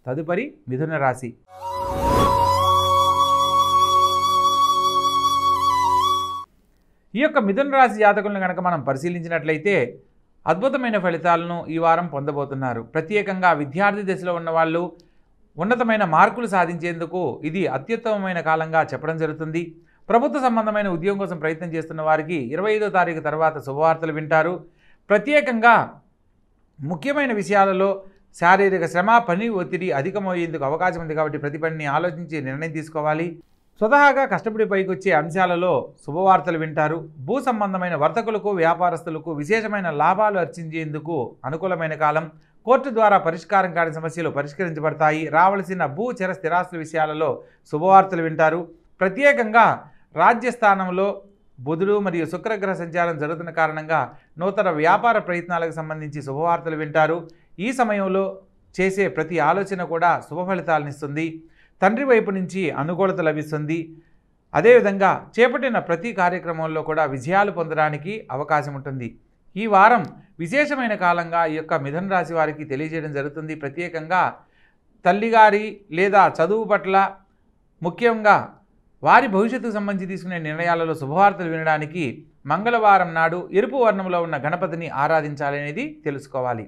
తదుపరి మిథున రాశి. ఈ యొక్క మిథున రాశి జాతకులను కనుక మనం పరిశీలించినట్లయితే అద్భుతమైన ఫలితాలను ఈ వారం పొందబోతున్నారు. ప్రత్యేకంగా విద్యార్థి దశలో ఉన్నవాళ్ళు ఉన్నతమైన మార్కులు సాధించేందుకు ఇది అత్యుత్తమమైన కాలంగా చెప్పడం జరుగుతుంది. ప్రభుత్వ సంబంధమైన ఉద్యోగం కోసం ప్రయత్నం చేస్తున్న వారికి 25వ తారీఖు తర్వాత శుభవార్తలు వింటారు. ప్రత్యేకంగా ముఖ్యమైన విషయాలలో శారీరక శ్రమ, పని ఒత్తిడి అధికమయ్యేందుకు అవకాశం ఉంది కాబట్టి ప్రతి పనిని ఆలోచించి నిర్ణయం తీసుకోవాలి. స్వతహాగా కష్టపడి పైకొచ్చే అంశాలలో శుభవార్తలు వింటారు. భూ సంబంధమైన వర్తకులకు, వ్యాపారస్తులకు విశేషమైన లాభాలు ఆర్జించేందుకు అనుకూలమైన కాలం. కోర్టు ద్వారా పరిష్కారం కాని సమస్యలు పరిష్కరించబడతాయి. రావలసిన భూ చర స్థిరాస్తుల విషయాలలో శుభవార్తలు వింటారు. ప్రత్యేకంగా రాజ్యస్థానంలో బుధుడు మరియు శుక్రగ్రహ సంచారం జరుగుతున్న కారణంగా నూతన వ్యాపార ప్రయత్నాలకు సంబంధించి శుభవార్తలు వింటారు. ఈ సమయంలో చేసే ప్రతి ఆలోచన కూడా శుభ ఫలితాలనిస్తుంది. తండ్రి వైపు నుంచి అనుకూలత లభిస్తుంది. అదేవిధంగా చేపట్టిన ప్రతి కార్యక్రమంలో కూడా విజయాలు పొందడానికి అవకాశం ఉంటుంది. ఈ వారం విశేషమైన కాలంగా ఈ యొక్క మిథున రాశి వారికి తెలియజేయడం జరుగుతుంది. ప్రత్యేకంగా తల్లిగారి లేదా చదువు పట్ల, ముఖ్యంగా వారి భవిష్యత్తుకు సంబంధించి తీసుకునే నిర్ణయాలలో శుభవార్తలు వినడానికి మంగళవారం నాడు ఎరుపు వర్ణంలో ఉన్న గణపతిని ఆరాధించాలనేది తెలుసుకోవాలి.